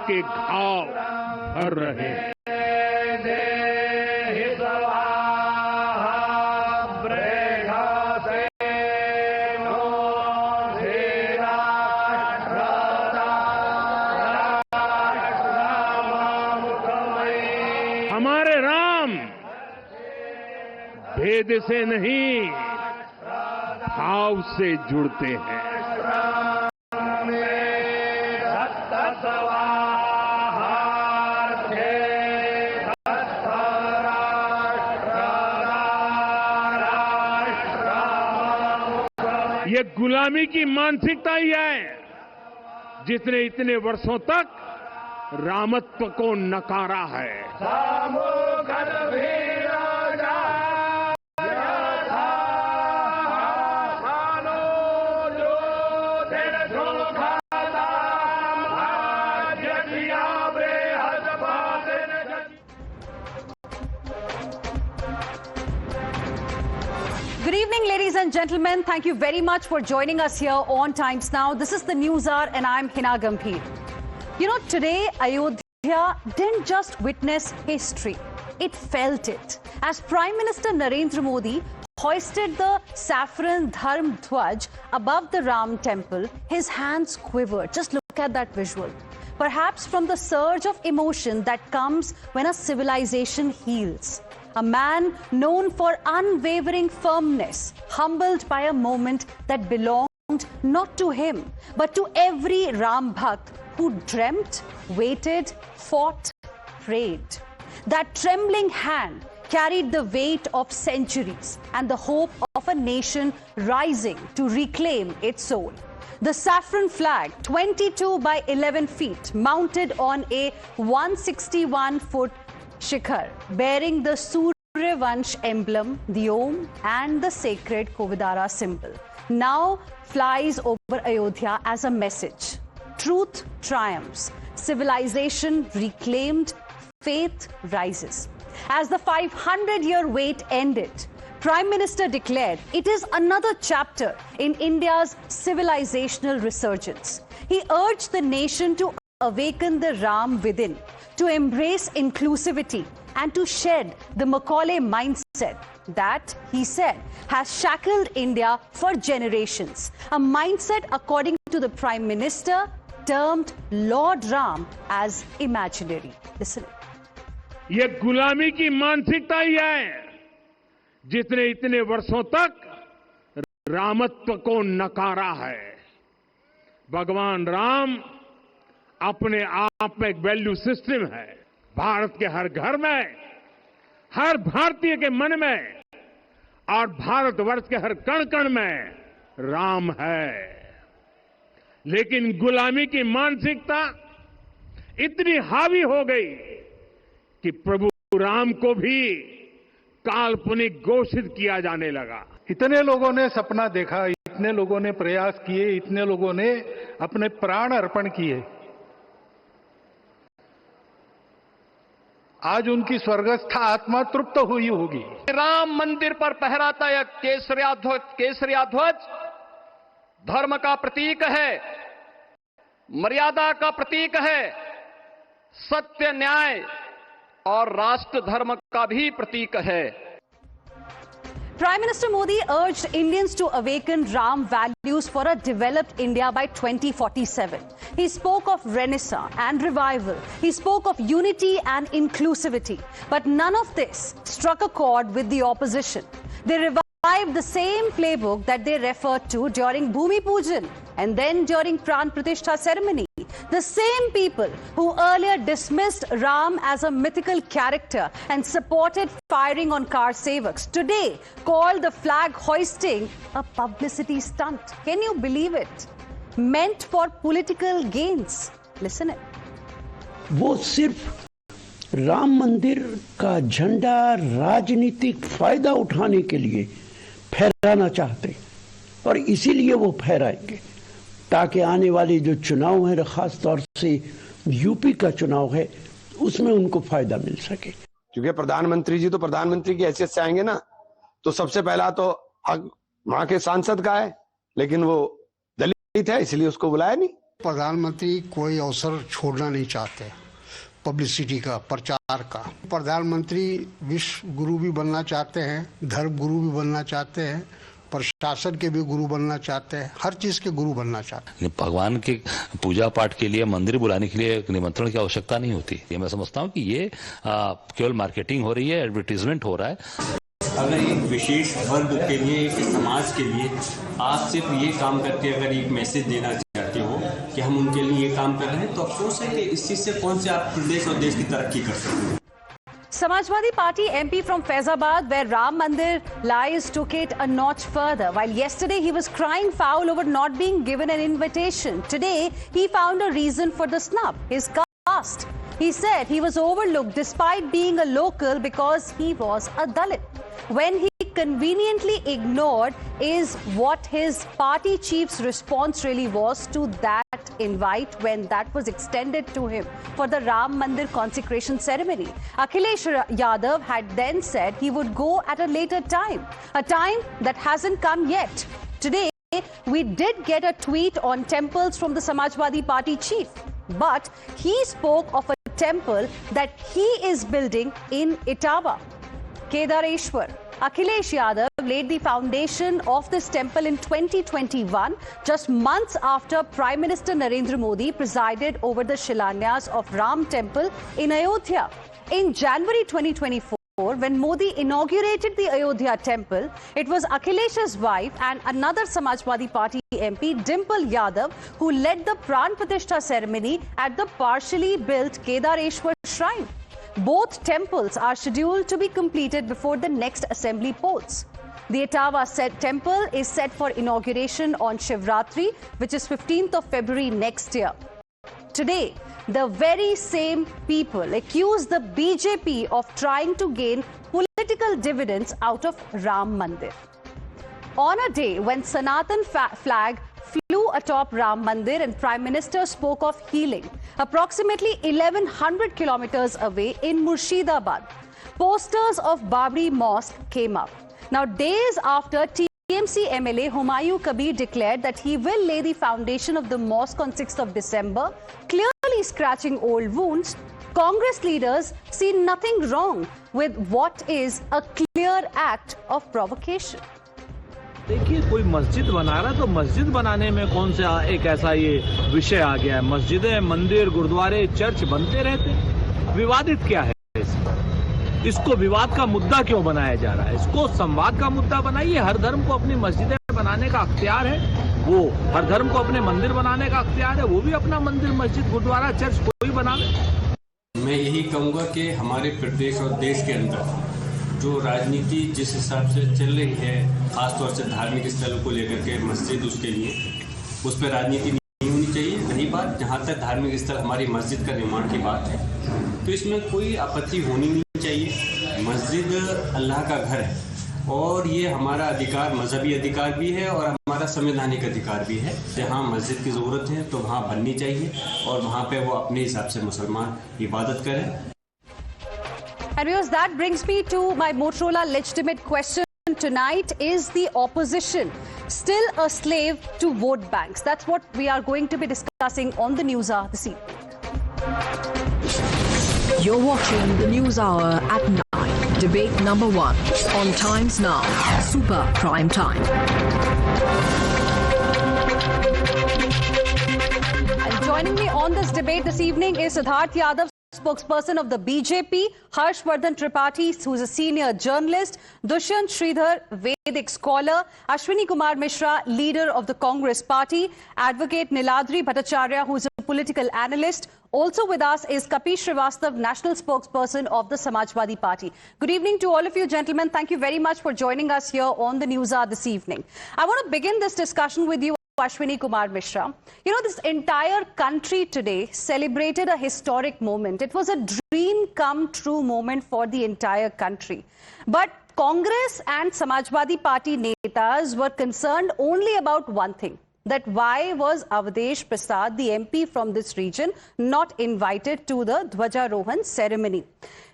के घाव भर रहे हैं। हमारे राम भेद से नहीं, भाव से जुड़ते हैं। ये गुलामी की मानसिकता ही है जिसने इतने वर्षों तक रामत्व को नकारा है। Good evening, ladies and gentlemen. Thank you very much for joining us here on Times Now. This is the News Hour and I'm Hina Gambhir. You know, today Ayodhya didn't just witness history, it felt it. As Prime Minister Narendra Modi hoisted the saffron Dharm Dhwaj above the Ram temple, his hands quivered. Just look at that visual. Perhaps from the surge of emotion that comes when a civilization heals. A man known for unwavering firmness, humbled by a moment that belonged not to him, but to every Ram Bhakt who dreamt, waited, fought, prayed. That trembling hand carried the weight of centuries and the hope of a nation rising to reclaim its soul. The saffron flag, 22 by 11 feet, mounted on a 161-foot shikhar, bearing the Suryavansh emblem, the Om, and the sacred Kovidara symbol, now flies over Ayodhya as a message. Truth triumphs, civilization reclaimed, faith rises. As the 500-year wait ended, Prime Minister declared it is another chapter in India's civilizational resurgence. He urged the nation to awaken the Ram within, to embrace inclusivity and to shed the Macaulay mindset that, he said, has shackled India for generations. A mindset, according to the Prime Minister, termed Lord Ram as imaginary. Listen. ये गुलामी की मानसिकता ही है जिसने इतने वर्षों तक रामत्व को नकारा है। भगवान राम अपने आप में एक वैल्यू सिस्टम है। भारत के हर घर में, हर भारतीय के मन में और भारतवर्ष के हर कण कण में राम है। लेकिन गुलामी की मानसिकता इतनी हावी हो गई कि प्रभु राम को भी काल्पनिक घोषित किया जाने लगा। इतने लोगों ने सपना देखा, इतने लोगों ने प्रयास किए, इतने लोगों ने अपने प्राण अर्पण किए। आज उनकी स्वर्गस्थ आत्मा तृप्त हुई होगी। राम मंदिर पर फहराता यह केसरिया ध्वज धर्म का प्रतीक है, मर्यादा का प्रतीक है, सत्य, न्याय और राष्ट्र धर्म का भी प्रतीक है। Prime Minister Modi urged Indians to awaken Ram values for a developed India by 2047. He spoke of renaissance and revival. He spoke of unity and inclusivity. But none of this struck a chord with the opposition. They revived the same playbook that they referred to during Bhumi Pujan and then during Pran Pratishtha ceremony. The same people who earlier dismissed Ram as a mythical character and supported firing on car sevaks today called the flag hoisting a publicity stunt. Can you believe it? Meant for political gains. Listen it. वो सिर्फ राम मंदिर का झंडा राजनीतिक फायदा उठाने के लिए फहराना चाहते और इसीलिए वो फहराएंगे ताकि आने वाले जो चुनाव है, खास तौर से यूपी का चुनाव है, उसमें उनको फायदा मिल सके। क्योंकि प्रधानमंत्री जी तो प्रधानमंत्री की हैसियत से आएंगे ना, तो सबसे पहला तो हक वहां के सांसद का है, लेकिन वो दलित है इसलिए उसको बुलाया नहीं। प्रधानमंत्री कोई अवसर छोड़ना नहीं चाहते पब्लिसिटी का, प्रचार का। प्रधानमंत्री विश्व गुरु भी बनना चाहते हैं, धर्म गुरु भी बनना चाहते हैं, प्रशासन के भी गुरु बनना चाहते हैं, हर चीज के गुरु बनना चाहते हैं। भगवान के पूजा पाठ के लिए मंदिर बुलाने के लिए निमंत्रण की आवश्यकता नहीं होती। ये मैं समझता हूँ कि ये केवल मार्केटिंग हो रही है, एडवर्टीजमेंट हो रहा है। अगर एक विशेष वर्ग के लिए, एक समाज के लिए आप सिर्फ ये काम करके अगर एक मैसेज देना चाहते हो कि हम उनके लिए ये काम कर रहे हैं, तो अफसोस है कि इस चीज से कौन से आप प्रदेश और देश की तरक्की कर सकते हैं। Samajwadi Party MP from Faizabad, where Ram Mandir lies, took it a notch further. While yesterday he was crying foul over not being given an invitation, today he found a reason for the snub: his caste. He said he was overlooked despite being a local because he was a Dalit. When he conveniently ignored is what his party chief's response really was to that invite when that was extended to him for the Ram Mandir consecration ceremony. Akhilesh Yadav had then said he would go at a later time, a time that hasn't come yet. Today, we did get a tweet on temples from the Samajwadi Party chief, but he spoke of a temple that he is building in Etawah, Kedareshwar. Akhilesh Yadav laid the foundation of this temple in 2021, just months after Prime Minister Narendra Modi presided over the Shilanyas of Ram Temple in Ayodhya. In January 2024, when Modi inaugurated the Ayodhya temple, it was Akhilesh's wife and another Samajwadi Party MP, Dimple Yadav, who led the Pran Pratishtha ceremony at the partially built Kedareshwar shrine. Both temples are scheduled to be completed before the next assembly polls. The Etawah temple is set for inauguration on Shivratri, which is 15th of February next year. Today, the very same people accuse the BJP of trying to gain political dividends out of Ram Mandir. On a day when Sanatan flag flew atop Ram Mandir and Prime Minister spoke of healing, approximately 1100 kilometers away in Murshidabad, posters of Babri Mosque came up. Now, days after TMC MLA Humayun Kabir declared that he will lay the foundation of the mosque on 6th of December, clearly scratching old wounds, Congress leaders see nothing wrong with what is a clear act of provocation. देखिए, कोई मस्जिद बना रहा है तो मस्जिद बनाने में कौन सा एक ऐसा ये विषय आ गया है। मस्जिदें, मंदिर, गुरुद्वारे, चर्च बनते रहते, विवादित क्या है इसको विवाद का मुद्दा क्यों बनाया जा रहा है? इसको संवाद का मुद्दा बनाइए। हर धर्म को अपनी मस्जिदें बनाने का अख्तियार है, वो हर धर्म को अपने मंदिर बनाने का अख्तियार है, वो भी अपना मंदिर, मस्जिद, गुरुद्वारा, चर्च कोई बनावे। मैं यही कहूँगा कि हमारे प्रदेश और देश के अंदर जो राजनीति जिस हिसाब से चल रही है, खासतौर से धार्मिक स्थलों को लेकर के, मस्जिद उसके लिए, उस पर राजनीति नहीं होनी चाहिए। रही बात जहाँ तक धार्मिक स्थल हमारी मस्जिद का निर्माण की बात है, तो इसमें कोई आपत्ति होनी नहीं चाहिए। मस्जिद अल्लाह का घर है और ये हमारा अधिकार, मजहबी अधिकार भी है और हमारा संवैधानिक अधिकार भी है। जहाँ मस्जिद की ज़रूरत है तो वहाँ बननी चाहिए और वहाँ पे वो अपने हिसाब से मुसलमान इबादत करें। And viewers, that brings me to my Motorola legitimate question tonight. Is the opposition still a slave to vote banks? That's what we are going to be discussing on the News Hour this evening. You're watching the News Hour at 9. Debate number 1 on Times Now. Super Prime Time. And joining me on this debate this evening is Siddharth Yadav, spokesperson of the BJP, Harshvardhan Tripathi, who is a senior journalist, Dushyant Sridhar, Vedic scholar, Ashwini Kumar Mishra, leader of the Congress party, Advocate Niladri Bhattacharya, who is a political analyst. Also with us is Kapish Srivastav, national spokesperson of the Samajwadi Party. Good evening to all of you, gentlemen. Thank you very much for joining us here on the News Hour this evening. I want to begin this discussion with you, Ashwini Kumar Mishra. You know, this entire country today celebrated a historic moment. It was a dream come true moment for the entire country. But Congress and Samajwadi Party netas were concerned only about one thing, that why was Avdesh Prasad, the MP from this region, not invited to the Dhwajarohan ceremony?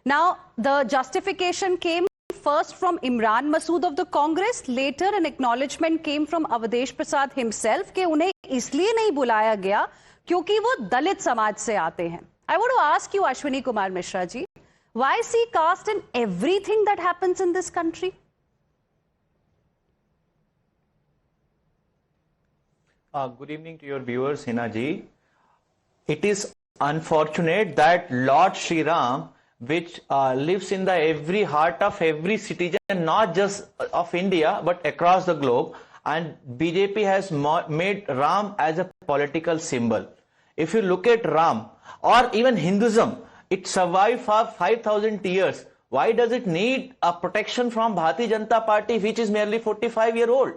Now, the justification came first from Imran Masood of the Congress. Later, an acknowledgement came from Avdesh Prasad himself कि उन्हें इसलिए नहीं बुलाया गया क्योंकि वो दलित समाज से आते हैं. I want to ask you, Ashwini Kumar Mishra ji, why see caste in everything that happens in this country? Good evening to your viewers, Hina ji. It is unfortunate that Lord Shri Ram, which lives in the every heart of every citizen, not just of India, but across the globe, and BJP has made Ram as a political symbol. If you look at Ram, or even Hinduism, it survived for 5,000 years. Why does it need a protection from Bharatiya Janata Party, which is merely 45-year-old?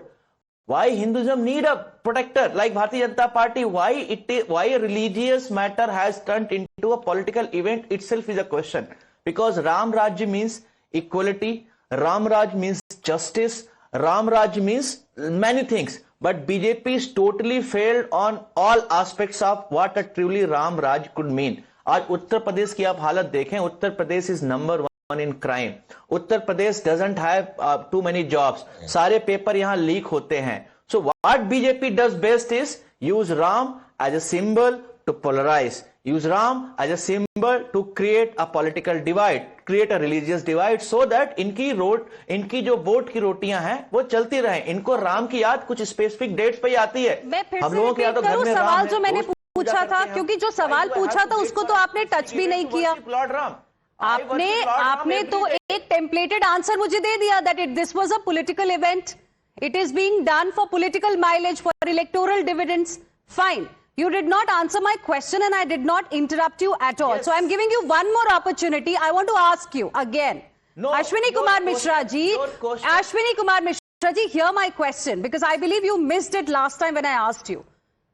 Why Hinduism need a protector like Bharatiya Janata Party? Why a religious matter has turned into a political event itself is a question. Because Ram Rajya means equality, Ram Raj means justice, Ram Raj means many things. But BJP is totally failed on all aspects of what a truly Ram Raj could mean. आज उत्तर प्रदेश की आप हालत देखें, Uttar Pradesh is number 1 in crime. Uttar Pradesh doesn't have too many jobs. सारे paper यहाँ leak होते हैं. So what BJP does best is use Ram as a symbol to polarize. Use Ram as a symbol to create a political divide, create a religious divide, so that इनकी जो vote की रोटियां हैं वो चलती रहें. इनको राम की याद कुछ स्पेसिफिक डेट्स पे ही आती है. मैं फिर से रिपीट करूं सवाल जो मैंने पूछा था, क्योंकि जो सवाल पूछा था उसको तो आपने टच भी नहीं किया. आपने तो एक टेम्पलेटेड आंसर मुझे दे दिया that this was a political event. It is being done for political mileage, for electoral dividends. Fine. You did not answer my question and I did not interrupt you at all. Yes. So I'm giving you one more opportunity. I want to ask you again. No, Ashwini Kumar Mishra ji, Ashwini Kumar Mishra ji, hear my question, because I believe you missed it last time when I asked you.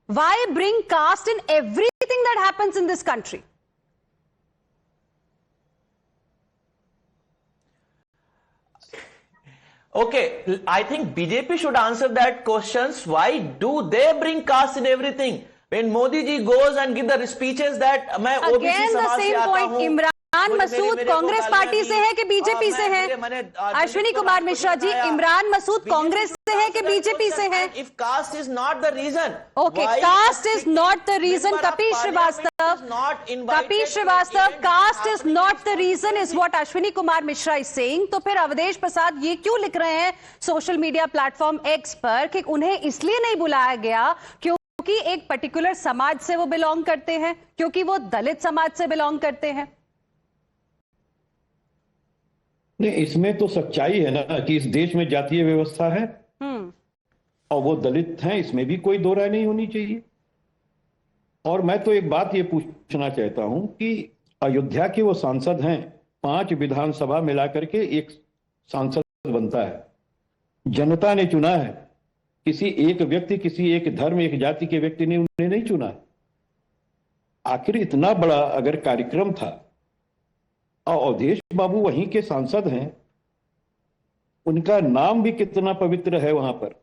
Why bring caste in everything that happens in this country? Okay, I think BJP should answer that questions. Why do they bring caste in everything? When Modi ji goes and give the speeches that मैं OBC समाज से आता हूँ, Imran Masood Congress party से है कि BJP से है? अश्विनी कुमार मिश्रा जी, इमरान मसूद कांग्रेस से है कि बीजेपी से है? If caste is not the reason, okay, caste is not the reason. Kapish Srivastava, caste is not the reason is what Ashwini Kumar Mishra is saying. तो फिर अवधेश प्रसाद ये क्यों लिख रहे हैं सोशल मीडिया प्लेटफॉर्म एक्स पर कि उन्हें इसलिए नहीं बुलाया गया क्योंकि एक पर्टिकुलर समाज से वो बिलोंग करते हैं, क्योंकि वो दलित समाज से बिलोंग करते हैं? नहीं, इसमें तो सच्चाई है ना कि इस देश में जातीय व्यवस्था है और वो दलित हैं, इसमें भी कोई दो राय नहीं होनी चाहिए. और मैं तो एक बात ये पूछना चाहता हूं कि अयोध्या के वो सांसद हैं, 5 विधानसभा मिलाकर के एक सांसद बनता है, जनता ने चुना है. किसी एक व्यक्ति, किसी एक धर्म, एक जाति के व्यक्ति ने उन्हें नहीं चुना. आखिर इतना बड़ा अगर कार्यक्रम था और अवधेश बाबू वहीं के सांसद हैं, उनका नाम भी कितना पवित्र है वहां पर,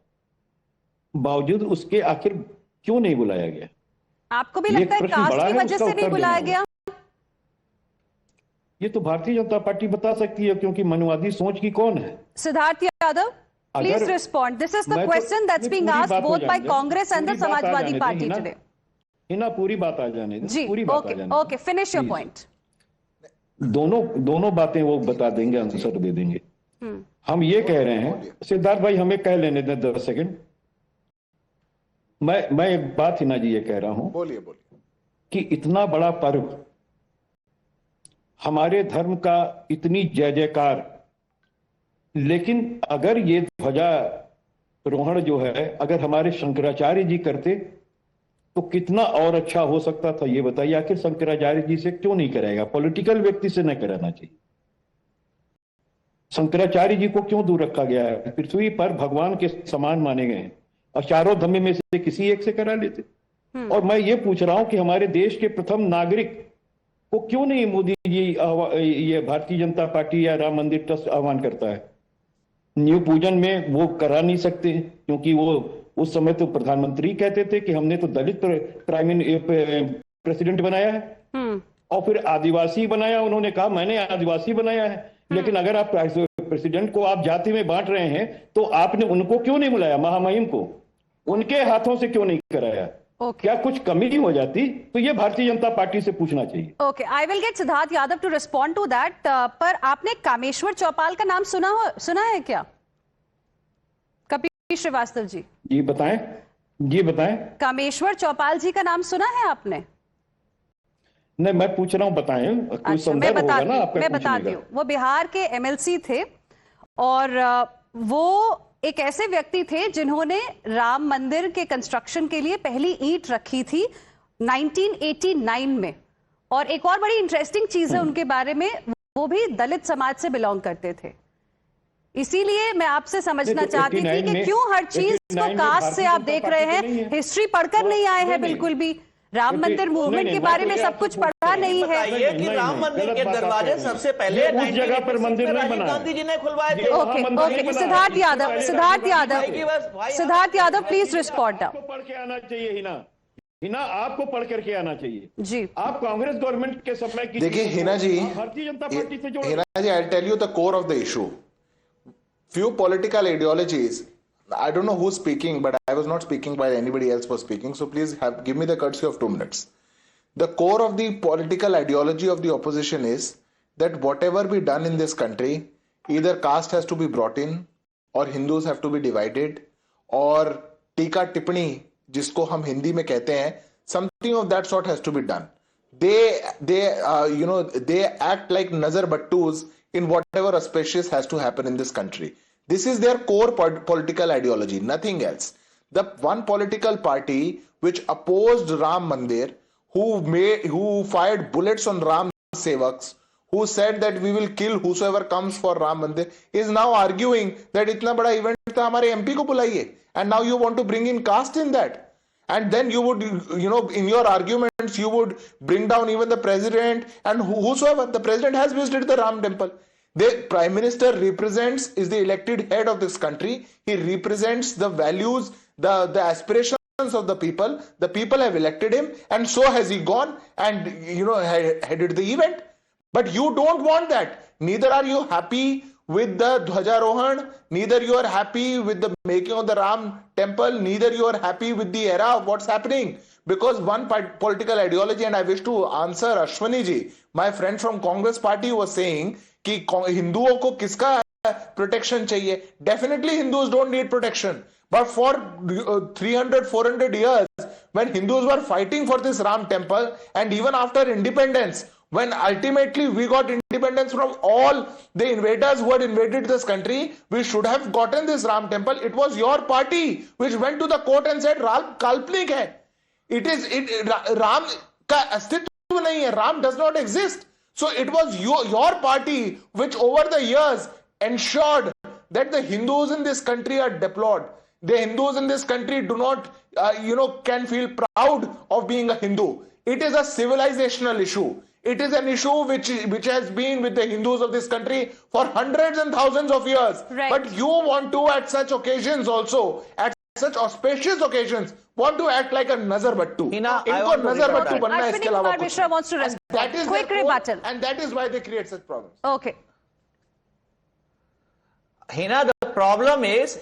बावजूद उसके आखिर क्यों नहीं बुलाया गया? आपको भी लगता है कास्ट की वजह से नहीं बुलाया गया? ये तो भारतीय जनता पार्टी बता सकती है, क्योंकि मनवादी सोच की कौन है? Siddharth Yadav, please respond. This is the question that's being asked both by Congress and the Samajwadi Party today. Hina, पूरी बात आ जाने दे. पूरी बात आ जाने. Okay, finish your point. दोनों बातें वो बता देंगे, आंसर दे देंगे. हम ये कह रहे हैं, सिद्धार्थ भाई हमें कह लेने दें 10 सेकंड. मैं एक बात हिना जी ये कह रहा हूं, बोलिए कि इतना बड़ा पर्व, हमारे धर्म का इतनी जय जयकार, लेकिन अगर ये ध्वजारोहण जो है अगर हमारे शंकराचार्य जी करते तो कितना और अच्छा हो सकता था, ये बताइए. आखिर शंकराचार्य जी से क्यों नहीं कराएगा? पॉलिटिकल व्यक्ति से नहीं कराना चाहिए. शंकराचार्य जी को क्यों दूर रखा गया है? पृथ्वी पर भगवान के समान माने गए हैं और चारों धर्म में से किसी एक से करा लेते. और मैं ये पूछ रहा हूं कि हमारे देश के प्रथम नागरिक को क्यों नहीं मोदी जी ये भारतीय जनता पार्टी या राम मंदिर ट्रस्ट आह्वान करता है? न्यू पूजन में वो करा नहीं सकते, क्योंकि वो उस समय तो प्रधानमंत्री कहते थे कि हमने तो दलित प्रेसिडेंट बनाया है, और फिर आदिवासी बनाया. उन्होंने कहा मैंने आदिवासी बनाया है. लेकिन अगर आप प्रेसिडेंट को आप जाति में बांट रहे हैं तो आपने उनको क्यों नहीं बुलाया? महामहिम को उनके हाथों से क्यों नहीं कराया? क्या कुछ कमी हो जाती तो ये भारतीय जनता पार्टी से पूछना चाहिए। Okay, I will get Siddharth Yadav to respond to that. पर आपने कामेश्वर चौपाल का नाम सुना है क्या? कपिल श्रीवास्तव जी। जी बताएं। कामेश्वर चौपाल जी का नाम सुना है आपने? नहीं, मैं पूछ रहा हूं, बताएं। कोई संदर्भ होगा ना आपका? मैं बताती हूँ। वो बिहार के एमएलसी थे और वो एक ऐसे व्यक्ति थे जिन्होंने राम मंदिर के कंस्ट्रक्शन के लिए पहली ईंट रखी थी 1989 में। और एक और बड़ी इंटरेस्टिंग चीज है उनके बारे में, वो भी दलित समाज से बिलोंग करते थे। इसीलिए मैं आपसे समझना चाहती थी कि क्यों हर चीज को कास्ट से आप देख रहे हैं। हिस्ट्री पढ़कर नहीं आए हैं बिल्कुल भी। राम मंदिर मूवमेंट के बारे में सब कुछ पढ़ा नहीं है। कि राम मंदिर के दरवाजे सबसे पहले उस जगह पर मंदिर नहीं बना, गांधी जी ने खुलवाए थे। Okay, Siddharth Yadav please respond. आपको पढ़ के आना चाहिए हिना, आपको पढ़ करके आना चाहिए जी। आप कांग्रेस गवर्नमेंट के समय की, देखिए हिना जी, भारतीय जनता पार्टी से जोड़। Hina ji, I tell you the core of the issue. Few political ideologies, I don't know who's speaking, but I was not speaking while anybody else was speaking, so please give me the courtesy of 2 minutes. The core of the political ideology of the opposition is that whatever be done in this country, either caste has to be brought in, or Hindus have to be divided, or टीका टिप्पणी जिसको हम हिंदी में कहते हैं, something of that sort has to be done. They act like nazar battus in whatever auspicious has to happen in this country. This is their core political ideology, nothing else. The one political party which opposed Ram Mandir, who fired bullets on Ram Sevaks, who said that we will kill whosoever comes for Ram Mandir, is now arguing that itna bada event tha hamare MP ko bulaiye, and now you want to bring in caste in that. And then you would, in your arguments, you would bring down even the president and whosoever. The president has visited the Ram temple. The prime minister is the elected head of this country. He represents the values, the aspirations of the people. The people have elected him, and so has he gone and, headed the event. But you don't want that. Neither are you happy with the Dhwajarohan, neither you are happy with the making of the Ram temple, neither you are happy with the era of what's happening. Because one political ideology, and I wish to answer Ashwani ji, my friend from Congress party was saying कि हिंदुओं को किसका protection चाहिए? Definitely Hindus don't need protection. But for 300-400 years, when Hindus were fighting for this Ram temple, and even after independence, when ultimately we got independence from all the invaders who had invaded this country, we should have gotten this Ram temple. It was your party which went to the court and said Ram काल्पनिक है. Ram का अस्तित्व नहीं है. Ram does not exist. So it was your party which over the years ensured that the Hindus in this country are deplored. The Hindus in this country do not, can feel proud of being a Hindu. It is a civilizational issue. It is an issue which has been with the Hindus of this country for hundreds and thousands of years. Right. But you want to, at such occasions also, at such auspicious occasions, want to act like a nazar battu. इनको nazar battu बनना है, इसके अलावा कुछ नहीं. wants to respond. That is Quick their rebuttal. And that is why they create such problems. Okay. Hina, the problem is,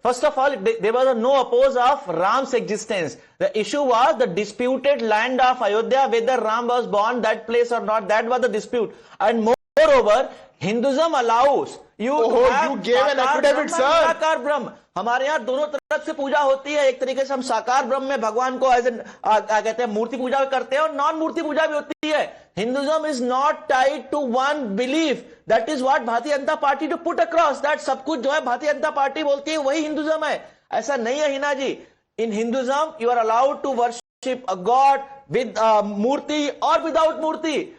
first of all, there was no oppose of Ram's existence. The issue was the disputed land of Ayodhya, whether Ram was born that place or not. That was the dispute. And moreover, Hinduism allows you you gave an affidavit, sir. साकार ब्रह्म. हमारे यहाँ दोनों तरफ से पूजा होती है. एक तरीके से हम साकार ब्रह्म में भगवान को एज कहते हैं मूर्ति पूजा करते हैं, और नॉन मूर्ति पूजा भी होती है. Hinduism is not tied to one belief. That is what Bharatiya Janata party to put across. That सब कुछ जो है भारतीय जनता पार्टी बोलती है वही हिंदुइज्म है. ऐसा नहीं है हिना जी. In Hinduism, you are allowed to worship a god with murti or without murti.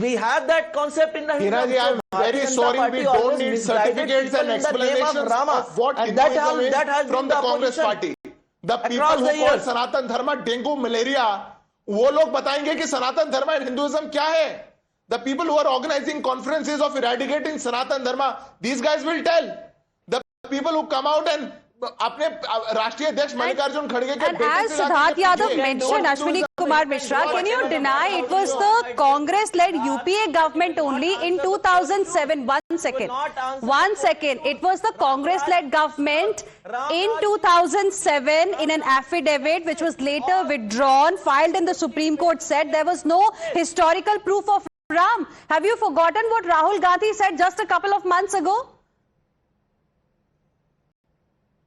We have that concept in the Hina ji, I am very sorry, we don't need certificates and explanations of what Hinduism is from the Congress party. The people who call Sanatan Dharma dengue, malaria, वो लोग बताएंगे कि सनातन धर्म and Hinduism क्या है. The people who are organizing conferences of eradicating Sanatan Dharma, these guys will tell. The people who come out and अपने राष्ट्रीय अध्यक्ष मल्लिकार्जुन खड़गे के And as Siddharth Yadav mentioned, Ashwini Kumar Mishra, can you deny it was the Congress-led UPA government only in 2007? 1 second. 1 second. It was the Congress-led government in 2007 in an affidavit which was later withdrawn, filed in the Supreme Court, said there was no historical proof of Ram. Have you forgotten what Rahul Gandhi said just a couple of months ago?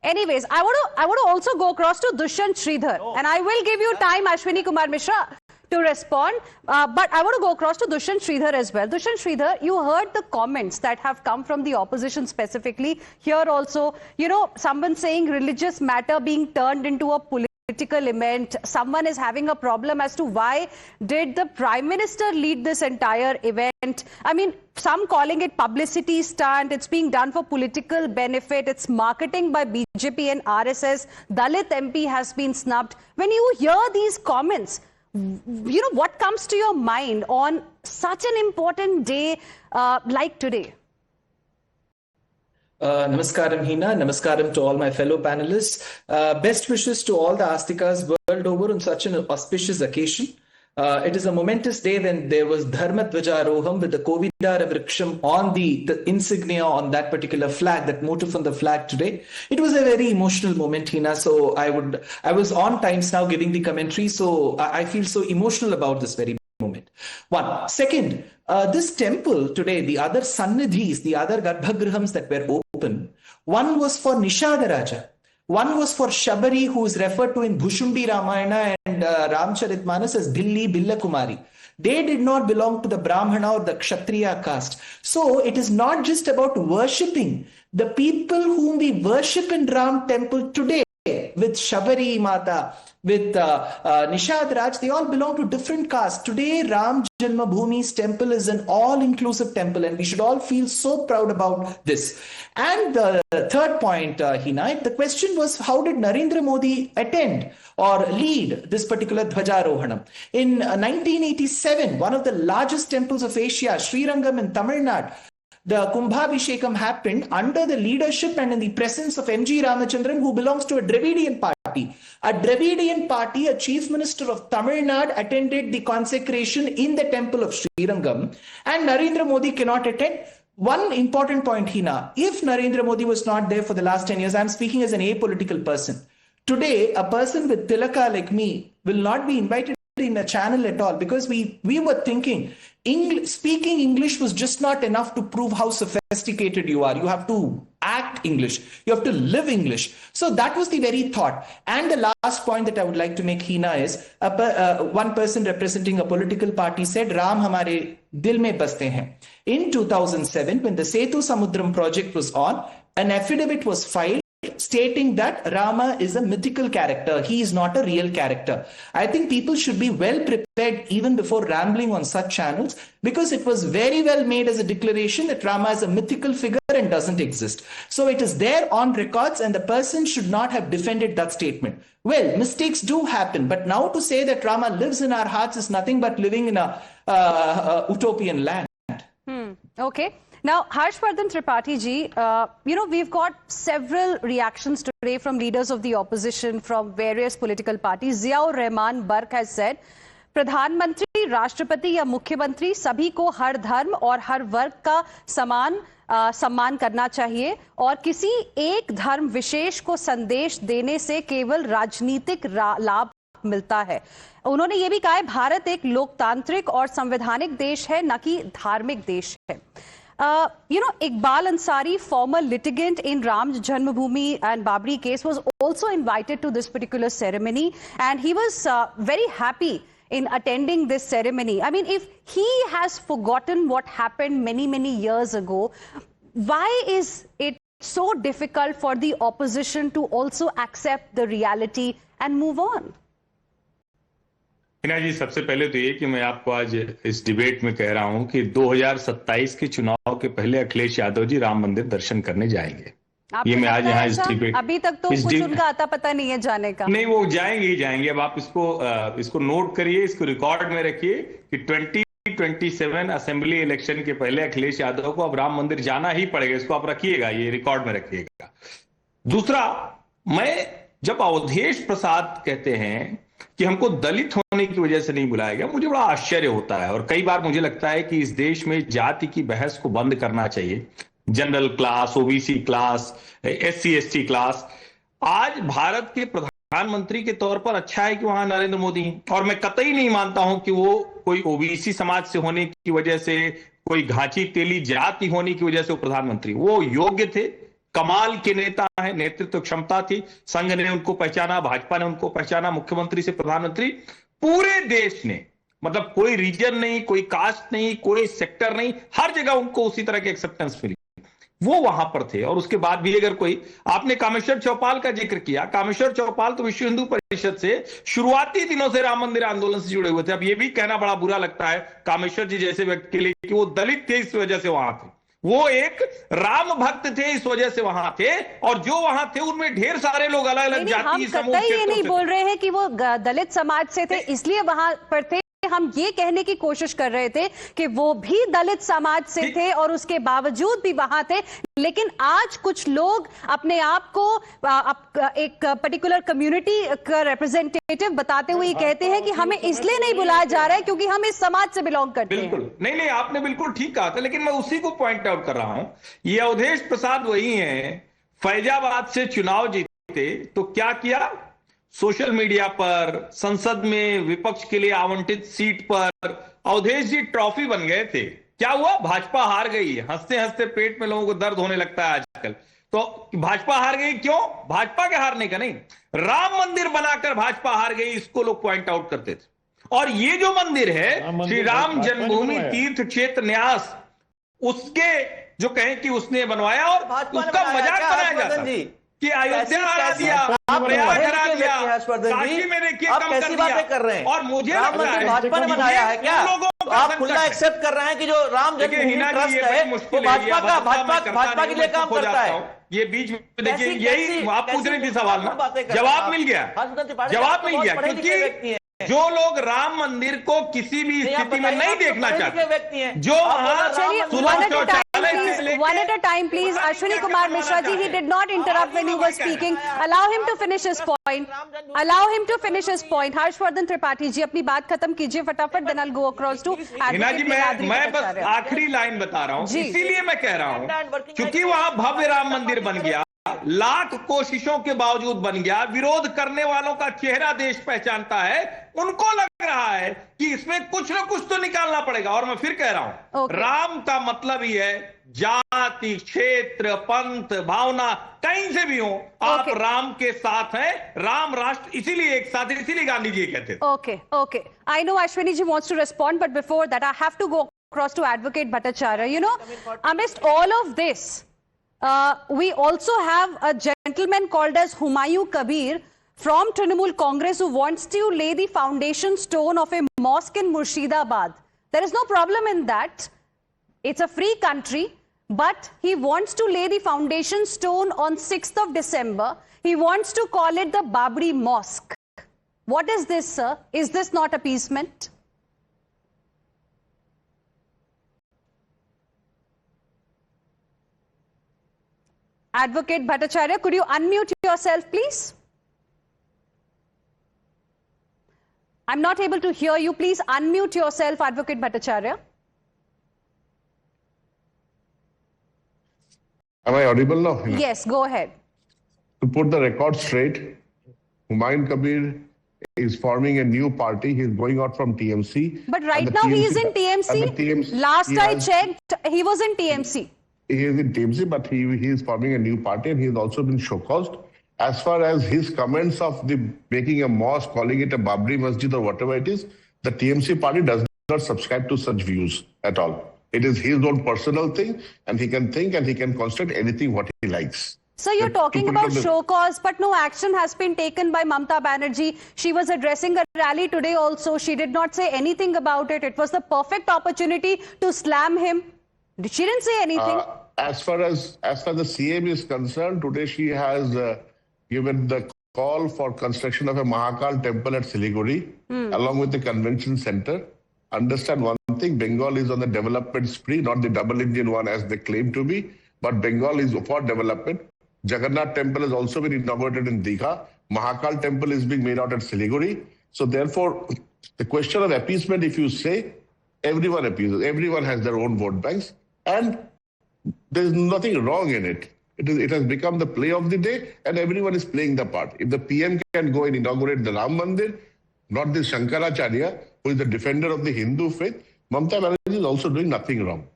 Anyways, I want to also go across to Dushyant Sridhar, and I will give you time, Ashwini Kumar Mishra, to respond. But I want to go across to Dushyant Sridhar as well. Dushyant Sridhar, you heard the comments that have come from the opposition specifically. Here also, you know, someone saying religious matter being turned into a political event. Someone is having a problem as to why did the Prime Minister lead this entire event. I mean, some calling it publicity stunt. It's being done for political benefit. It's marketing by BJP and RSS. Dalit MP has been snubbed. When you hear these comments, you know, what comes to your mind on such an important day like today? Namaskaram, Hina. Namaskaram to all my fellow panelists. Best wishes to all the Astikas world over on such an auspicious occasion. It is a momentous day when there was Dharma Dvajaroham with the Kovidara Vriksham on the insignia on that particular flag, that motif on the flag today. It was a very emotional moment, Hina. So I was on Times Now giving the commentary. So I feel so emotional about this very moment. One. Second, this temple today, the other sannidhis, the other garbhagrahams that were open, one was for Nishadaraja. One was for Shabari, who is referred to in Bhushundi Ramayana and Ramcharitmanas as Billi Billa Kumari. They did not belong to the Brahmana or the Kshatriya caste. So it is not just about worshipping. The people whom we worship in Ram temple today, with Shabari Mata, with Nishad Raj, they all belong to different castes. Today, Ram Janmabhumi's temple is an all-inclusive temple, and we should all feel so proud about this. And the third point, Hina, the question was, how did Narendra Modi attend or lead this particular Dhwajarohanam? In 1987, one of the largest temples of Asia, Srirangam in Tamil Nadu, the Kumbhabhishekam happened under the leadership and in the presence of M.G. Ramachandran, who belongs to a Dravidian party. A Dravidian party, a chief minister of Tamil Nadu, attended the consecration in the temple of Srirangam, and Narendra Modi cannot attend. One important point, Hina, if Narendra Modi was not there for the last 10 years, I'm speaking as an apolitical person. Today, a person with Tilaka like me will not be invited in a channel at all, because we were thinking speaking English was just not enough to prove how sophisticated you are. You have to act English. You have to live English. So that was the very thought. And the last point that I would like to make, Hina, is one person representing a political party said, Ram hamare dil mein baste hain. In 2007, when the Setu Samudram project was on, an affidavit was filed stating that Rama is a mythical character. He is not a real character. I think people should be well prepared even before rambling on such channels, because it was very well made as a declaration that Rama is a mythical figure and doesn't exist. So it is there on records, and the person should not have defended that statement. Well, mistakes do happen, but now to say that Rama lives in our hearts is nothing but living in a utopian land. Okay. Now, Harshvardhan Tripathi ji, you know, we've got several reactions today from leaders of the opposition from various political parties. Ziaur Rahman Bark has said, प्रधानमंत्री, राष्ट्रपति या मुख्यमंत्री सभी को हर धर्म और हर वर्ग का सम्मान करना चाहिए, और किसी एक धर्म विशेष को संदेश देने से केवल राजनीतिक लाभ मिलता है। उन्होंने ये भी कहा है, भारत एक लोकतांत्रिक और संवैधानिक देश है, न कि धार्मिक देश है। You know, Iqbal Ansari, former litigant in Ram Janmabhoomi and Babri case, was also invited to this particular ceremony, and he was very happy in attending this ceremony. I mean, if he has forgotten what happened many years ago, why is it so difficult for the opposition to also accept the reality and move on? Hina जी, सबसे पहले तो ये कि मैं आपको आज इस debate में कह रहा हूं कि 2027 के चुनाव के पहले अखिलेश यादव जी राम मंदिर दर्शन करने जाएंगे। ये मैं आज यहाँ इस डिबेट, अभी तक तो कुछ उनका आता पता नहीं है जाने का। नहीं, वो जाएंगे ही जाएंगे। अब आप इसको नोट करिए, इसको रिकॉर्ड में रखिए कि 2027 असेंबली इलेक्शन के पहले अखिलेश यादव को अब राम मंदिर जाना ही पड़ेगा। इसको आप रखिएगा, ये रिकॉर्ड में रखिएगा। दूसरा, जब अवधेश प्रसाद कहते हैं कि हमको दलित होने की वजह से नहीं बुलाया गया, मुझे बड़ा आश्चर्य होता है। और कई बार मुझे लगता है कि इस देश में जाति की बहस को बंद करना चाहिए। General class, OBC class, SC ST class. आज भारत के प्रधानमंत्री के तौर पर अच्छा है कि वहां नरेंद्र मोदी हैं, और मैं कतई नहीं मानता हूं कि वो कोई ओबीसी समाज से होने की वजह से, कोई घाची तेली जाति होने की वजह से वो प्रधानमंत्री। वो योग्य थे, कमाल के नेता है, नेतृत्व क्षमता थी, संघ ने उनको पहचाना, भाजपा ने उनको पहचाना, मुख्यमंत्री से प्रधानमंत्री। पूरे देश ने, मतलब कोई रीजन नहीं, कोई कास्ट नहीं, कोई सेक्टर नहीं, हर जगह उनको उसी तरह की एक्सेप्टेंस मिली। वो वहां पर थे। और उसके बाद भी अगर कोई, आपने कामेश्वर चौपाल का जिक्र किया, कामेश्वर चौपाल तो विश्व हिंदू परिषद से शुरुआती दिनों से राम मंदिर आंदोलन से जुड़े हुए थे। अब ये भी कहना बड़ा बुरा लगता है कामेश्वर जी जैसे व्यक्ति के लिए कि वो दलित थे इस वजह से वहां थे। वो एक राम भक्त थे इस वजह से वहां थे, और जो वहां थे उनमें ढेर सारे लोग अलग अलग जाति समूह। ये नहीं बोल रहे हैं कि वो दलित समाज से थे इसलिए वहां पर थे। हम ये कहने की कोशिश कर रहे थे कि वो भी दलित समाज से थे और उसके बावजूद भी वहां थे। लेकिन आज कुछ लोग अपने आप को एक पर्टिकुलर कम्युनिटी का रिप्रेजेंटेटिव बताते हुए कहते हैं कि हमें इसलिए नहीं बुलाया जा रहा है क्योंकि हम इस समाज से बिलोंग करते हैं। बिल्कुल नहीं, आपने बिल्कुल ठीक कहा था, लेकिन मैं उसी को पॉइंट आउट कर रहा हूं। ये अवधेश प्रसाद वही हैं, फैजाबाद से चुनाव जीते तो क्या किया, सोशल मीडिया पर, संसद में विपक्ष के लिए आवंटित सीट पर अवधेश जी ट्रॉफी बन गए थे। क्या हुआ, भाजपा हार गई। हंसते हंसते पेट में लोगों को दर्द होने लगता है आजकल। तो भाजपा हार गई, क्यों? भाजपा के हारने का नहीं, राम मंदिर बनाकर भाजपा हार गई, इसको लोग पॉइंट आउट करते थे। और ये जो मंदिर है श्री राम जन्मभूमि तीर्थ क्षेत्र न्यास, उसके जो कहें कि उसने बनवाया और उसका मजाक बनाया जाता है कि अयोध्या हरा दिया, प्रयाग हरा दिया, काशी में देखिए कम कर दिया। कर रहे हैं और मुझे भाजपा ने बनाया है क्या? तो आप खुला एक्सेप्ट कर रहे हैं कि जो राम जन्मभूमि ट्रस्ट है वो भाजपा के लिए काम करता है। ये बीच में देखिए, यही आप पूछ रहे थे सवाल ना, जवाब मिल गया, जवाब मिल गया। क्योंकि जो लोग राम मंदिर को किसी भी स्थिति में नहीं देखना चाहते, जो one at a time, please. Ashwini Kumar Mishra ji, he did not interrupt when you were speaking. Allow him to finish his point. Allow him to finish his point. Harshvardhan Tripathi जी, अपनी बात खत्म कीजिए फटाफट. Then I'll go across to Hina जी, मैं बस आखिरी line बता रहा हूँ, इसीलिए मैं कह रहा हूँ क्योंकि वहां भव्य राम मंदिर बन गया, लाख कोशिशों के बावजूद बन गया। विरोध करने वालों का चेहरा देश पहचानता है, उनको लग रहा है कि इसमें कुछ ना कुछ तो निकालना पड़ेगा। और मैं फिर कह रहा हूं, राम का मतलब ही है जाति, क्षेत्र, पंथ, भावना कहीं से भी हो, आप राम के साथ हैं। राम राष्ट्र इसीलिए एक साथ, इसीलिए गांधी जी कहते थे। Okay. I know Ashwini ji wants to respond, but before that I have to go across to Advocate Bhattacharya. You know, amidst all of this, we also have a gentleman called as Humayun Kabir from Trinamool Congress who wants to lay the foundation stone of a mosque in Murshidabad. There is no problem in that. It's a free country, but he wants to lay the foundation stone on 6th of December. He wants to call it the Babri Mosque. What is this, sir? Is this not appeasement? Advocate Bhattacharya, could you unmute yourself, please? I'm not able to hear you. Please unmute yourself, Advocate Bhattacharya. Am I audible now? Yes, go ahead. To put the record straight, Humayun Kabir is forming a new party. He's going out from TMC. But right now he is in TMC. Last I checked, he was in TMC. He is in TMC, but he is forming a new party, and he has also been showcased. As far as his comments of the making a mosque, calling it a Babri Masjid or whatever it is, the TMC party does not subscribe to such views at all. It is his own personal thing, and he can think and he can construct anything what he likes. So you're talking about show cause, but no action has been taken by Mamata Banerjee. She was addressing a rally today also. She did not say anything about it. It was the perfect opportunity to slam him. She didn't say anything. As far as the CM is concerned, today she has given the call for construction of a Mahakal temple at Siliguri, along with the convention center. Understand one thing, Bengal is on the development spree, not the double engine one as they claim to be, but Bengal is for development. Jagannath temple has also been inaugurated in Digha. Mahakal temple is being made out at Siliguri. So therefore, the question of appeasement, if you say, everyone appeases, everyone has their own vote banks, and there's nothing wrong in it. It has become the play of the day, and everyone is playing the part. If the PM can go and inaugurate the Ram Mandir, not this Shankaracharya, who is the defender of the Hindu faith, Mamata Banerjee is also doing nothing wrong.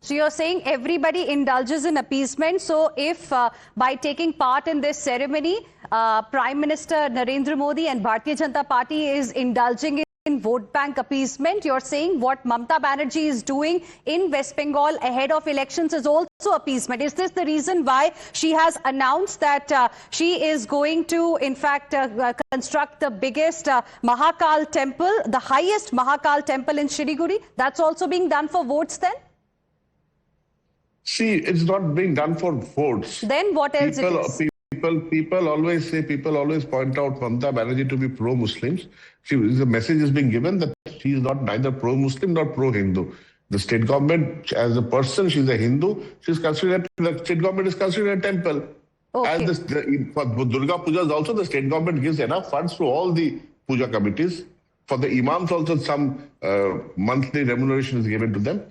So you're saying everybody indulges in appeasement. So if by taking part in this ceremony, Prime Minister Narendra Modi and Bharatiya Janata Party is indulging in vote bank appeasement, you're saying what Mamata Banerjee is doing in West Bengal ahead of elections is also appeasement. Is this the reason why she has announced that she is going to, in fact, construct the biggest Mahakal temple, the highest Mahakal temple in Siliguri? That's also being done for votes then? See, it's not being done for votes. Then what else it is? People always point out Mamata Banerjee to be pro-Muslims. The message is being given that she is neither pro-Muslim nor pro-Hindu. The state government, as a person, she's a Hindu. The state government is considered a temple. Okay. And for Durga Pujas also, the state government gives enough funds to all the puja committees. For the imams also, some monthly remuneration is given to them.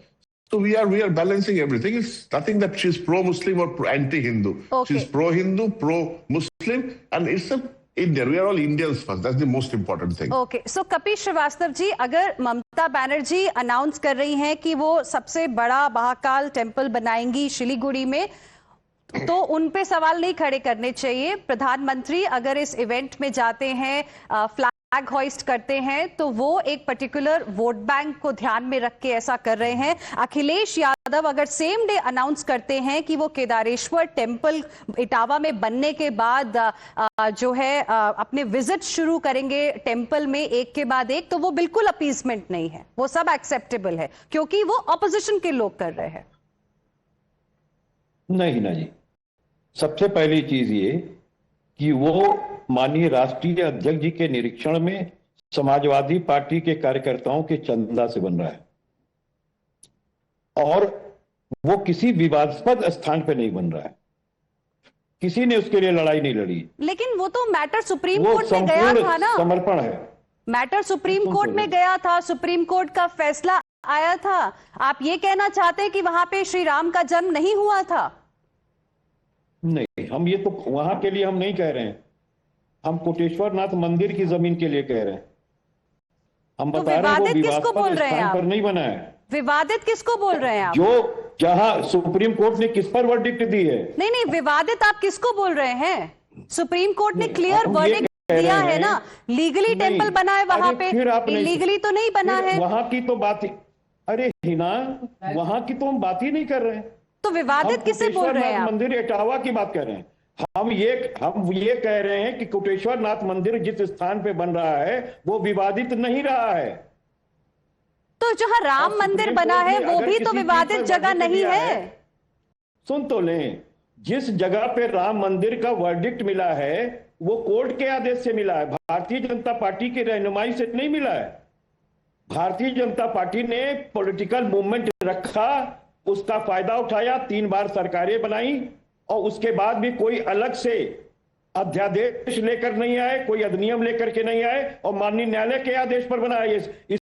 So we are balancing everything. It's nothing that she's pro-Muslim or anti-Hindu. Okay. She's pro-Hindu, pro-Muslim, and it's India. We are all Indians first. That's the most important thing. Okay. So Kapil Srivastava जी, अगर Mamata Banerjee announce कर रही हैं कि वो सबसे बड़ा Mahakal temple बनाएंगी शिलीगुड़ी में, तो उन पे सवाल नहीं खड़े करने चाहिए। प्रधानमंत्री अगर इस इवेंट में जाते हैं, फ्लैग हॉइस्ट करते हैं, तो वो एक पर्टिकुलर वोट बैंक को ध्यान में रख के ऐसा कर रहे हैं। अखिलेश यादव अगर सेम डे अनाउंस करते हैं कि वो केदारेश्वर टेम्पल इटावा में बनने के बाद जो है अपने विजिट शुरू करेंगे टेम्पल में एक के बाद एक, तो वो बिल्कुल अपीसमेंट नहीं है, वो सब एक्सेप्टेबल है क्योंकि वो ऑपोजिशन के लोग कर रहे हैं। नहीं ना जी, सबसे पहली चीज ये कि वो माननीय राष्ट्रीय अध्यक्ष जी के निरीक्षण में समाजवादी पार्टी के कार्यकर्ताओं के चंदा से बन रहा है, और वो किसी विवादास्पद स्थान पे नहीं बन रहा है। किसी ने उसके लिए लड़ाई नहीं लड़ी। लेकिन वो तो मैटर सुप्रीम कोर्ट में गया था ना, समर्पण है। मैटर सुप्रीम कोर्ट में गया था, सुप्रीम कोर्ट का फैसला आया था। आप ये कहना चाहते हैं कि वहां पे श्री राम का जन्म नहीं हुआ था? नहीं, हम ये तो वहां के लिए हम नहीं कह रहे हैं, हम कोटेश्वर नाथ मंदिर की जमीन के लिए कह रहे हैं। हम तो बता रहे हैं वो विवादित स्थान पर नहीं बना है। विवादित किसको बोल रहे हैं आप? जो जहां सुप्रीम कोर्ट ने किस पर वर्डिक्ट दी है? नहीं, विवादित आप किसको बोल रहे हैं? सुप्रीम कोर्ट ने क्लियर वर्डिक्ट दिया है ना, लीगली टेम्पल बना है वहां पे, इलीगली तो नहीं बना है। वहां की तो बात ही, अरे हिना, वहां की तो हम बात ही नहीं कर रहे हैं। तो विवादित किसे बोल रहे हैं आप? मंदिर इटावा की बात कर रहे हैं। हम ये कह रहे हैं कि कोटेश्वर नाथ मंदिर जिस स्थान पे बन रहा है वो विवादित नहीं रहा है। तो जहां राम मंदिर बना है वो भी तो विवादित जगह नहीं है। सुन तो लें, जिस जगह पे राम मंदिर का वर्डिक्ट मिला है वो कोर्ट के आदेश से मिला है, भारतीय जनता पार्टी की रहनुमाई से नहीं मिला है। भारतीय जनता पार्टी ने पॉलिटिकल मूवमेंट रखा, उसका फायदा उठाया, 3 बार सरकारें बनाई, और उसके बाद भी कोई अलग से अध्यादेश लेकर नहीं आए, कोई अधिनियम लेकर के नहीं आए, और माननीय न्यायालय के आदेश पर बनाया।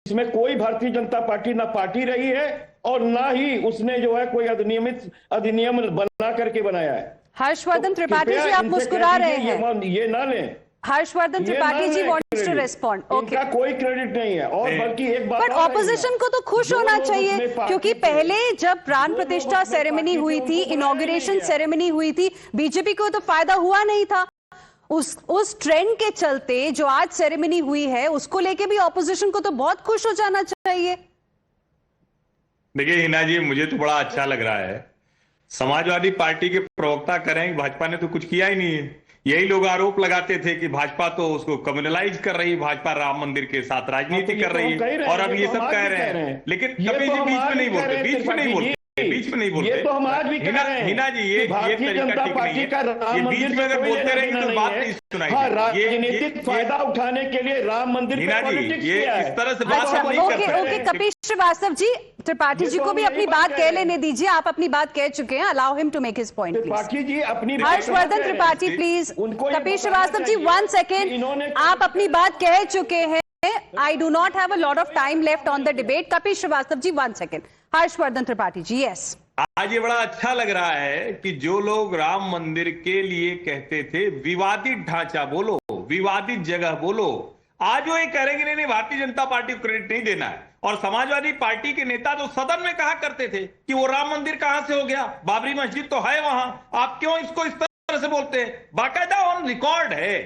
इसमें कोई भारतीय जनता पार्टी ना पार्टी रही है और ना ही उसने जो है कोई अधिनियम बना करके बनाया है। हर्षवर्धन त्रिपाठी जी, आप मुस्कुरा रहे हैं, ये ना लें। Harshvardhan Tripathi ji wants to respond. Okay, कोई क्रेडिट नहीं है। और बल्कि एक बात, बट ऑपोजिशन को तो खुश होना चाहिए, क्योंकि पहले जब प्राण प्रतिष्ठा सेरेमनी हुई थी, इनॉग्रेशन सेरेमनी हुई थी, बीजेपी को तो फायदा हुआ नहीं था। उस ट्रेंड के चलते जो आज सेरेमनी हुई है उसको लेके भी ऑपोजिशन को तो बहुत खुश हो जाना चाहिए। देखिए हिना जी, मुझे तो बड़ा अच्छा लग रहा है, समाजवादी पार्टी के प्रवक्ता करें भाजपा ने तो कुछ किया ही नहीं है। यही लोग आरोप लगाते थे कि भाजपा तो उसको कम्युनलाइज कर रही है, भाजपा राम मंदिर के साथ राजनीति कर रही है, और अब ये सब कह रहे हैं। लेकिन कभी भी बीच में नहीं बोलते, बीच में नहीं बोलते। ये तो हम आज भी कह रहे हैं। हिना जी, ये भारतीय जनता पार्टी का ये बीच में अगर बोलते रहेंगे तो बात नहीं सुनाई। हाँ, राजनीतिक फायदा उठाने के लिए राम मंदिर हिना जी, ये इस तरह से बात नहीं कर सकते। ओके, कपिल श्रीवास्तव जी, त्रिपाठी जी को भी अपनी बात कह लेने दीजिए। आप अपनी बात कह चुके हैं। Allow him to make his point please. Tripathi ji अपनी हर्षवर्धन त्रिपाठी प्लीज। कपिल श्रीवास्तव जी 1 सेकेंड, आप अपनी बात कह चुके हैं। I do not have a lot of time left on the debate. Kapil Srivastava ji, 1 second. Harshvardhan Tripathi ji, yes. आज ये बड़ा अच्छा लग रहा है कि जो लोग राम मंदिर के लिए कहते थे विवादित ढांचा बोलो, विवादित जगह बोलो, आज वो ये करेंगे नहीं, भारतीय जनता पार्टी को क्रेडिट नहीं देना है। और समाजवादी पार्टी के नेता तो सदन में कहा करते थे कि वो राम मंदिर कहां से हो गया, बाबरी मस्जिद तो है वहां, आप क्यों इसको इस तरह से बोलते हैं? बाकायदा ऑन रिकॉर्ड है।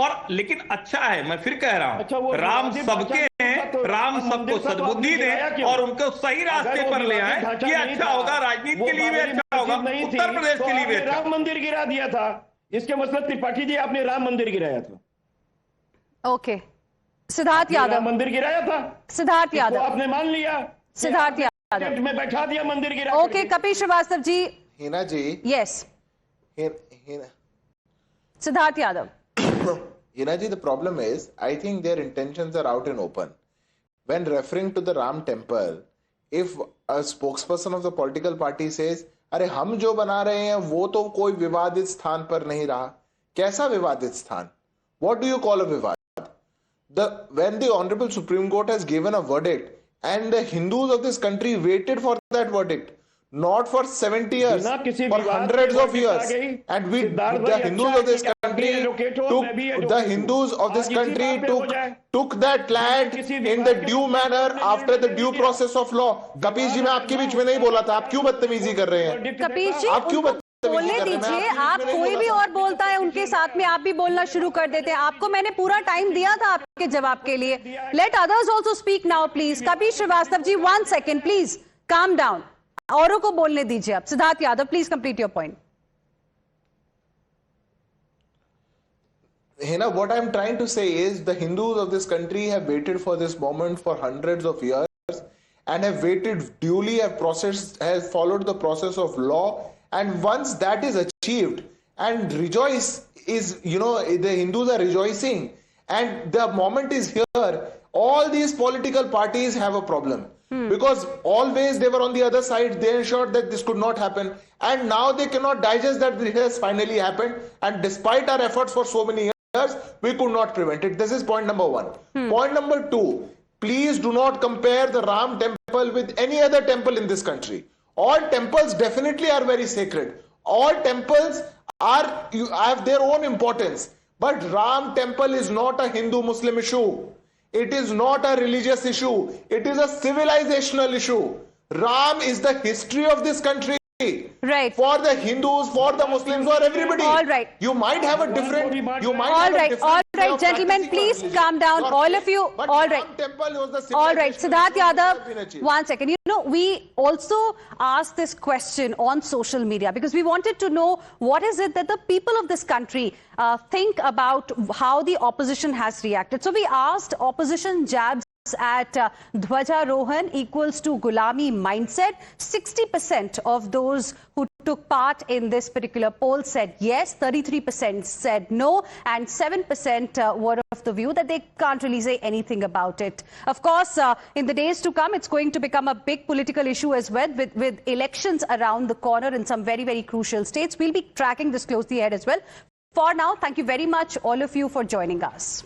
और लेकिन अच्छा है, मैं फिर कह रहा हूं, राम सबके हैं, राम सबको सद्बुद्धि दे और उनको सही रास्ते पर ले आए। ये अच्छा होगा, राजनीति के लिए भी अच्छा होगा, उत्तर प्रदेश के लिए भी अच्छा। राम मंदिर गिरा दिया था, इसके मतलब त्रिपाठी जी आपने राम मंदिर गिराया था। ओके, सिद्धार्थ यादव मंदिर गिराया था, सिद्धार्थ यादव आपने मान लिया, सिद्धार्थ यादव में बैठा दिया मंदिर गिरा। Okay, Kapil Srivastava ji. Hina ji, yes, Siddharth Yadav. Hina ji, the problem is, I think their intentions are out in open. When referring to the Ram temple, if a spokesperson of the political party says, अरे हम जो बना रहे हैं वो तो कोई विवादित स्थान पर नहीं रहा, कैसा विवादित स्थान? What do you call a विवाद? When the Honorable Supreme Court has given a verdict and the Hindus of this country waited for that verdict, not for 70 years, for hundreds of years, and the Hindus of this country took that land in the due manner after the due process of law. Kapil ji, मैं आपके बीच में नहीं बोला था, आप क्यों बदतमीजी कर रहे हैं? कपिल जी, आप क्यों बोलने दीजिए। आप कोई भी और बोलता है उनके साथ में आप भी बोलना शुरू कर देते हैं। आपको मैंने पूरा टाइम दिया था आपके जवाब के लिए। Let others also speak now please. Kapil Srivastava ji 1 second please, calm down, औरों को बोलने दीजिए आप। Siddharth Yadav please complete your point. Hina, what I'm trying to say is the Hindus of this country have waited for this moment for hundreds of years and have waited duly, have followed the process of law, and once that is achieved, and rejoice is, the Hindus are rejoicing, and the moment is here, all these political parties have a problem. Because always they were on the other side, they ensured that this could not happen, and now they cannot digest that this has finally happened, and despite our efforts for so many years, we could not prevent it. This is point number 1. Point number 2, please do not compare the Ram temple with any other temple in this country. All temples definitely are very sacred. All temples have their own importance, but Ram temple is not a Hindu-Muslim issue. It is not a religious issue. It is a civilizational issue. Ram is the history of this country. Right. For the Hindus, for the Muslims, for everybody. All right. You might have a different. All right, gentlemen, please calm down. All of you. All right. All right, Siddharth Yadav. 1 second. We also asked this question on social media because we wanted to know what is it that the people of this country think about how the opposition has reacted. So we asked opposition jabs at Dhwajarohan equals to Gulami mindset. 60% of those who took part in this particular poll said yes, 33% said no, and 7% were of the view that they can't really say anything about it. Of course, in the days to come, it's going to become a big political issue as well, with elections around the corner in some very, very crucial states. We'll be tracking this closely ahead as well. For now, thank you very much, all of you, for joining us.